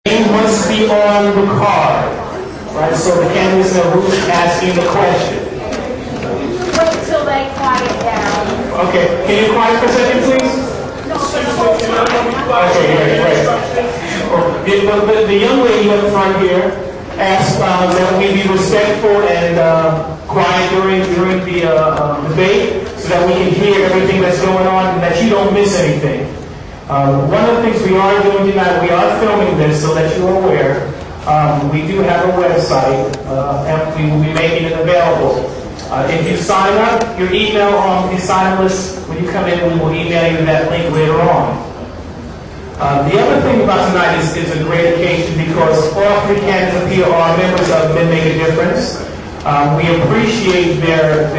name must be on the card, right? So the candidates know who's asking the question. Wait till they quiet down. Okay, can you quiet for a second, please? Okay, great. The young lady up front here asked that we be respectful and quiet during the debate so that we can hear everything that's going on and that you don't miss anything. One of the things we are doing tonight, we are filming this so that you're aware. We do have a website and we will be making it available. If you sign up, your email on the sign list, when you come in, we will email you that link later on. The other thing about tonight is a great occasion because all three candidates up here are members of Men Make a Difference. We appreciate their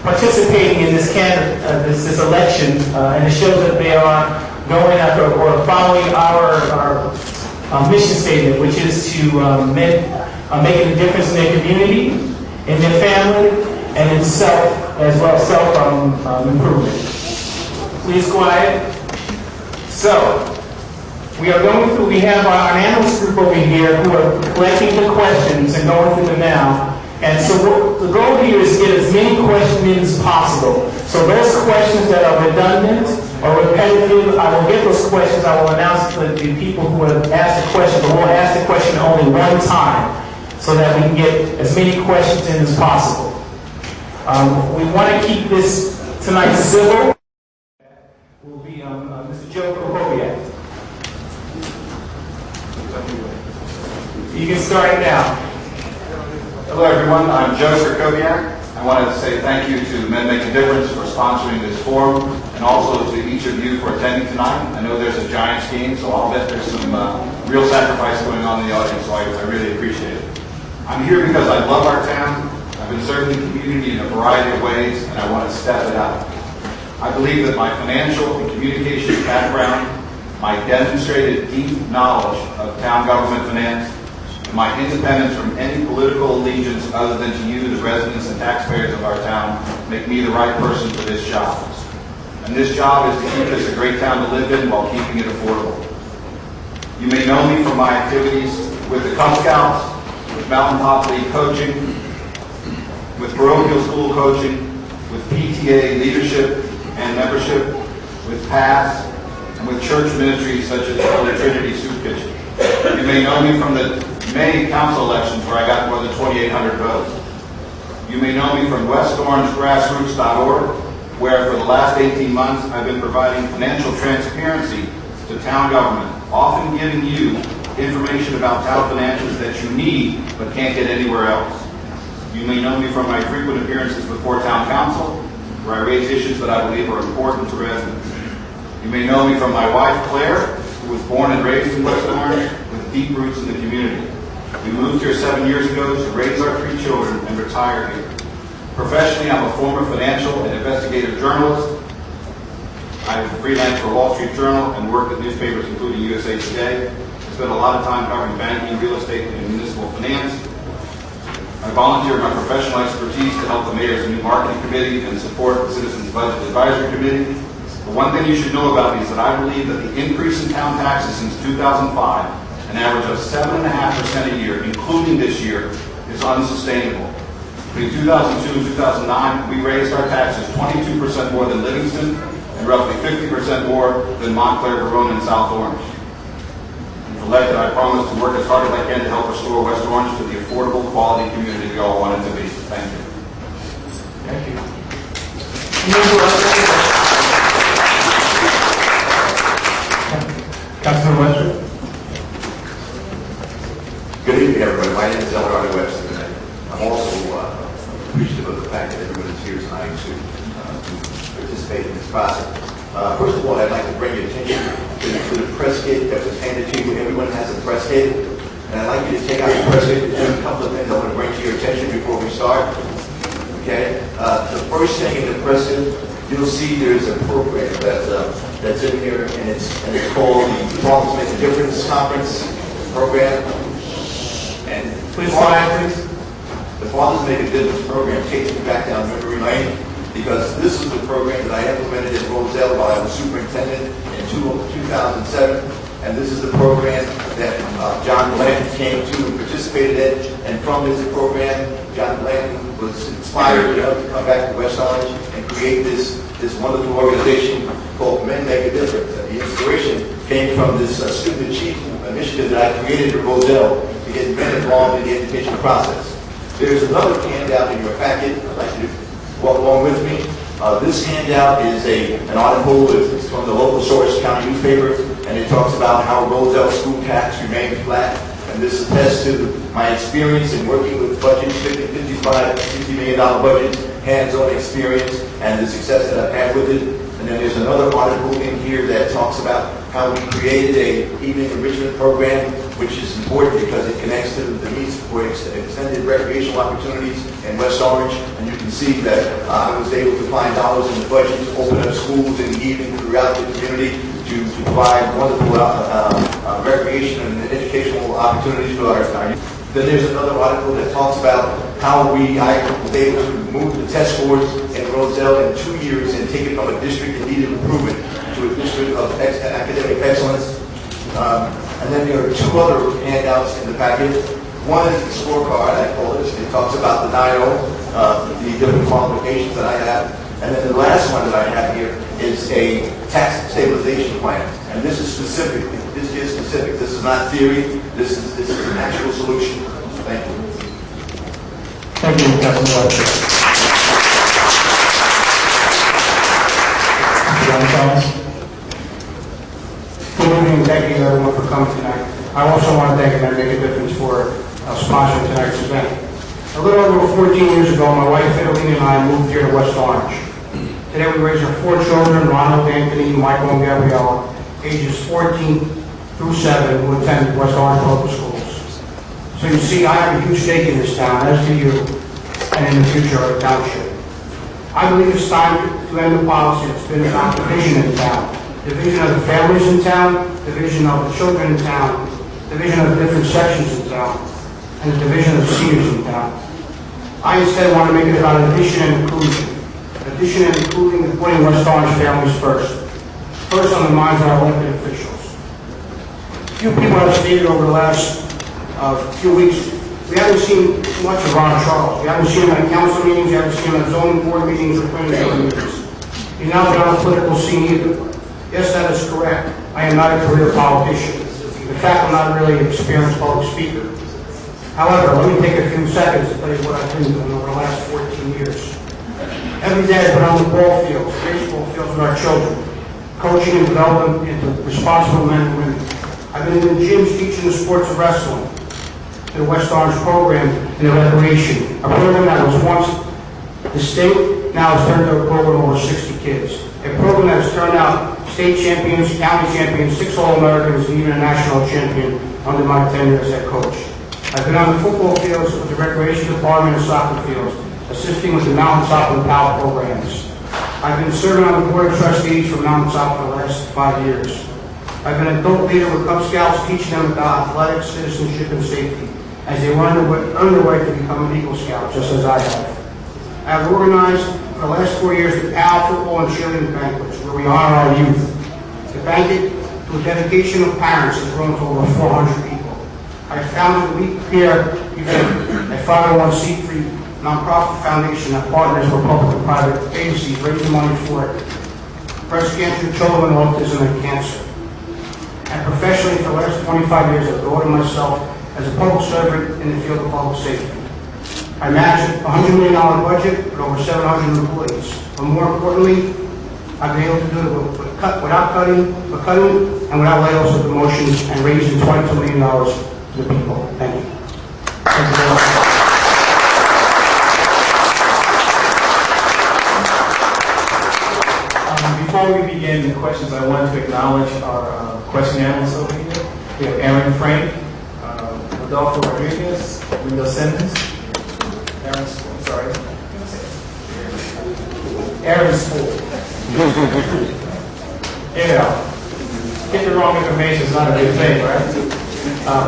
participating in this this election, and it shows that they are going after or following our mission statement, which is to making a difference in their community, in their family, and in self as well, self-improvement. Please quiet. So, we are going through, we have our analyst group over here who are collecting the questions and going through them now. And so the goal here is to get as many questions in as possible. So those questions that are redundant or repetitive, I will get those questions. I will announce the people who have asked the question, but we'll ask the question only one time so that we can get as many questions in as possible. We want to keep this tonight civil. Will be Mr. Joe Krokowiak. You can start it now. Hello everyone, I'm Joe Krokowiak. I wanted to say thank you to Men Make a Difference for sponsoring this forum and also to each of you for attending tonight. I know there's a Giants game, so I'll bet there's some real sacrifice going on in the audience, so I really appreciate it. I'm here because I love our town. I've been serving the community in a variety of ways and I want to step it up. I believe that my financial and communications background, my demonstrated deep knowledge of town government finance, and my independence from any political allegiance other than to you, the residents and taxpayers of our town, make me the right person for this job. And this job is to keep this a great town to live in while keeping it affordable. You may know me from my activities with the Cub Scouts, with Mountaintop League coaching, with parochial school coaching, with PTA leadership and membership, with PATH, and with church ministries such as the Holy Trinity Soup Kitchen. You may know me from the May council elections where I got more than 2,800 votes. You may know me from WestOrangeGrassroots.org, where for the last 18 months I've been providing financial transparency to town government, often giving you information about town financials that you need but can't get anywhere else. You may know me from my frequent appearances before town council, where I raise issues that I believe are important to residents. You may know me from my wife, Claire, who was born and raised in West Orange with deep roots in the community. We moved here 7 years ago to raise our 3 children and retire here. Professionally, I'm a former financial and investigative journalist. I freelance for Wall Street Journal and worked at newspapers including USA Today. I spent a lot of time covering banking, real estate, and municipal finance. I volunteer my professional expertise to help the mayor's new marketing committee and support the Citizens Budget Advisory Committee. But one thing you should know about me is that I believe that the increase in town taxes since 2005, an average of 7.5% a year, including this year, is unsustainable. Between 2002 and 2009, we raised our taxes 22% more than Livingston and roughly 50% more than Montclair, Verona, and South Orange. If elected, I promise to work as hard as I can to help restore West Orange to the affordable, quality community we all want it to be. Thank you. Thank you. Councilman Webster. Good evening, everybody. My name is Eldorado Webster today. I'm also appreciative of the fact that everyone is here tonight to participate in this process. First of all, I'd like to bring your attention to the press kit that was handed to you. Everyone has a press kit, and I'd like you to take out the press kit and do a couple of things I want to bring to your attention before we start. Okay? The first thing in the press kit, you'll see there's a program that's in here, and it's called the Fathers Make a Difference Conference Program. And Please quiet, please. The Fathers Make a Difference program takes me back down memory lane because this is the program that I implemented in Roselle while I was superintendent in 2007, and this is the program that John Blanton came to and participated in. And from this program, John Blanton was inspired to come back to West Orange and create this wonderful organization called Men Make a Difference. And the inspiration came from this student achievement initiative that I created at Roselle to get men involved in the education process. There's another handout in your packet. I'd like you to walk along with me. This handout is an article. It's from the local Source County newspaper, and it talks about how Roselle school tax remained flat. And this attests to my experience in working with budgets, $50, $55, $60 million budgets, hands-on experience, and the success that I've had with it. And then there's another article in here that talks about how we created a evening enrichment program, which is important because it connects to the needs for extended recreational opportunities in West Orange. And you can see that I was able to find dollars in the budget to open up schools in the evening throughout the community to provide wonderful recreation and educational opportunities for our youth. Then there's another article that talks about how I was able to move the test scores in Roselle in 2 years and take it from a district that needed improvement to a district of academic excellence. And then there are two other handouts in the packet. One is the scorecard, I call it. It talks about the NIO, the different qualifications that I have. And then the last one that I have here is a tax stabilization plan. And this is specific. This is specific. This is not theory. This is an actual solution. Thank you. Thank you, Councilman Webster. John Thomas. Good evening, thank you everyone for coming tonight. I also want to thank Men Make a Difference for sponsoring tonight's event. A little over 14 years ago, my wife Adelina and I moved here to West Orange. Today we raise our 4 children, Ronald, Anthony, Michael, and Gabriella, ages 14 through 7, who attend West Orange Public Schools. So you see, I have a huge stake in this town, as do you, and in the future of the township. I believe it's time to end the policy that's been about division in town. Division of the families in town, division of the children in town, division of the different sections in town, and the division of the seniors in town. I instead want to make it about addition and inclusion. Addition and including and putting West Orange families first. First on the minds of our elected officials. Few people have stated over the last few weeks, we haven't seen much of Ron Charles. We haven't seen him at council meetings, we haven't seen him at zoning board meetings or planning board meetings. He's not been on the political scene either. Yes, that is correct. I am not a career politician. In fact, I'm not really an experienced public speaker. However, let me take a few seconds to tell you what I've been doing over the last 14 years. Every day I've been on the ball fields, baseball fields with our children, coaching and developing into responsible men and women. I've been in the gyms teaching the sports of wrestling, the West Orange program, and the recreation. A program that was once the state, now has turned to a program of over 60 kids. A program that has turned out state champions, county champions, 6 All-Americans, and even a national champion under my tenure as head coach. I've been on the football fields with the recreation department and soccer fields, assisting with the Mountain Top and PAL programs. I've been serving on the board of trustees for Mountain Top for the last 5 years. I've been an adult leader with Cub Scouts, teaching them about athletics, citizenship, and safety, as they earn their way to become an Eagle Scout, just as I have. I have organized for the last 4 years the PAL football and cheerleading banquets, where we honor our youth. The banquet, through dedication of parents, has grown to over 400 people. I founded the We Care event, a 501c3 nonprofit foundation that partners with public and private agencies raising money for breast cancer, children with autism, and cancer. And professionally, for the last 25 years, I've devoted myself as a public servant in the field of public safety. I manage a $100 million budget with over 700 employees. But more importantly, I've been able to do it without cutting, and without layoffs or demotions, and raising $22 million to the people. Thank you. Thank you very much. Before we begin the questions, I want to acknowledge our question analysts over here. We have Aaron Frank, Rodolfo Rodriguez, Wendell Simmons, Aaron Spool. Get the wrong information is not a good thing, right?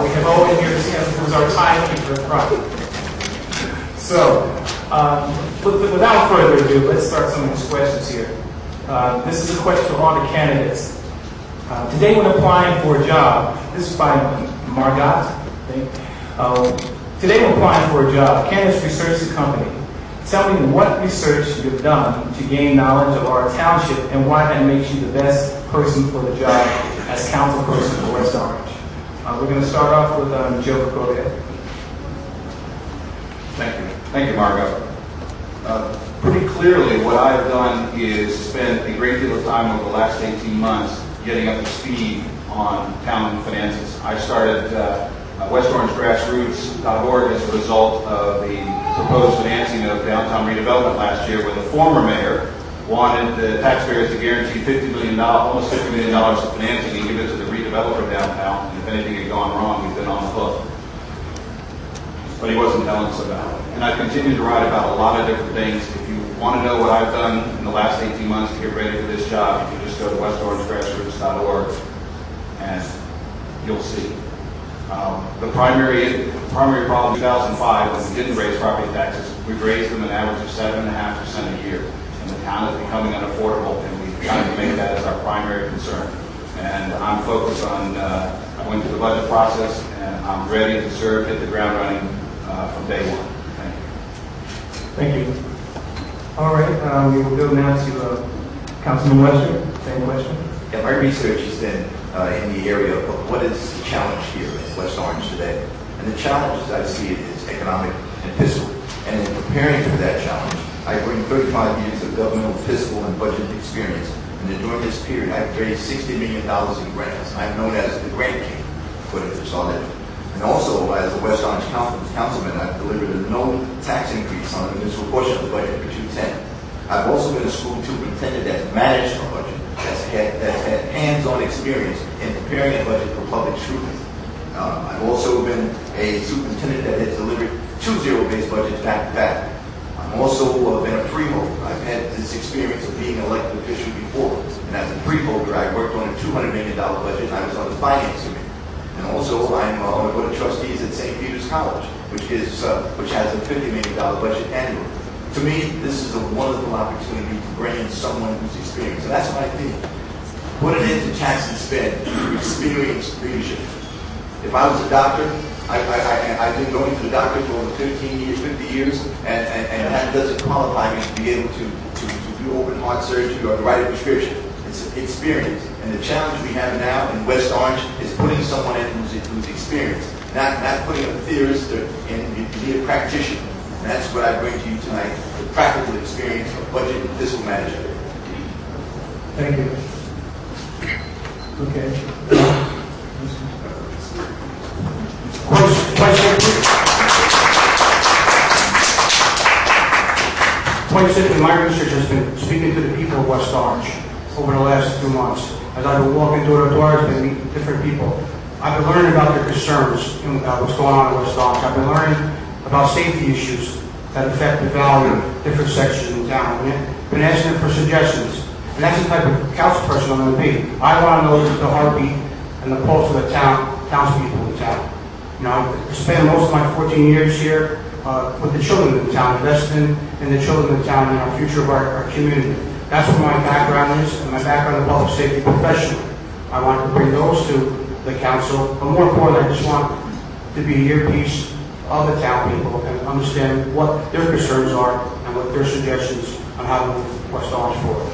We have Owen here who's our timekeeper in front. So, without further ado, let's start some of these questions here. This is a question for all the candidates. Today, when applying for a job, this is by Margot, I think. Today, when applying for a job, candidates research the company. Tell me what research you've done to gain knowledge of our township and why that makes you the best person for the job as council person for West Orange. We're going to start off with Joe Krokoviac. Thank you, Margot. Pretty clearly, what I've done is spend a great deal of time over the last 18 months getting up to speed on town finances. I started WestOrangeGrassroots.org as a result of the proposed financing of downtown redevelopment last year, where the former mayor wanted the taxpayers to guarantee almost $50 million of financing and give it to the redeveloper downtown. And if anything had gone wrong, we've been on the hook. But he wasn't telling us about it. And I continue to write about a lot of different things. If you want to know what I've done in the last 18 months to get ready for this job, you can just go to WestOrangeGrassroots.org and you'll see. The primary problem in 2005, when we didn't raise property taxes, we've raised them an average of 7.5% a year. And the town is becoming unaffordable, and we've tried to make that as our primary concern. And I'm focused on, I went through the budget process, and I'm ready to serve, hit the ground running from day one. Thank you. Thank you. All right, we will go now to Councilman Webster. Same question. Yeah, my research has been in the area of what is the challenge here in West Orange today. And the challenge, as I see it, is economic and fiscal. And in preparing for that challenge, I bring 35 years of governmental, fiscal, and budget experience. And then during this period, I've raised $60 million in grants. I'm known as the Grant King, put it solid. And also, as a West Orange councilman, I've delivered a no tax increase on the municipal portion of the budget for 2010. I've also been a school superintendent that's managed a budget, that's had hands-on experience in preparing a budget for public scrutiny. I've also been a superintendent that has delivered 2 zero-based budgets back to back. I've also been a freeholder. I've had this experience of being an elected official before. And as a freeholder, I worked on a $200 million budget, and I was on the finance committee. And also, I'm on the board of trustees at St. Peter's College, which has a $50 million budget annually. To me, this is a wonderful opportunity to bring in someone who's experienced. And that's what I think. Put it into tax and spend through experienced leadership. If I was a doctor, I've been going to the doctor for over 15 years, 50 years, and that doesn't qualify me to be able to do open heart surgery or to write a prescription. It's experience. And the challenge we have now in West Orange is putting someone in who's experienced, not putting a theorist in. You need a practitioner. And that's what I bring to you tonight, the practical experience of budget and fiscal management. Thank you. Okay. Quite simply, my research has been speaking to the people of West Orange over the last few months. As I've been walking door to door, I've been meeting different people. I've been learning about their concerns and what's going on in West Orange. I've been learning about safety issues that affect the value of different sections in town. I've been asking them for suggestions. And that's the type of council person I'm going to be. I want to know the heartbeat and the pulse of the townspeople in town. You know, I spent most of my 14 years here with the children of the town, investing in the children of the town and our future of our community. That's what my background is, and my background in public safety professional. I want to bring those to the council, but more importantly, I just want to be the earpiece of the town people and understand what their concerns are and what their suggestions on how to move West Orange forward.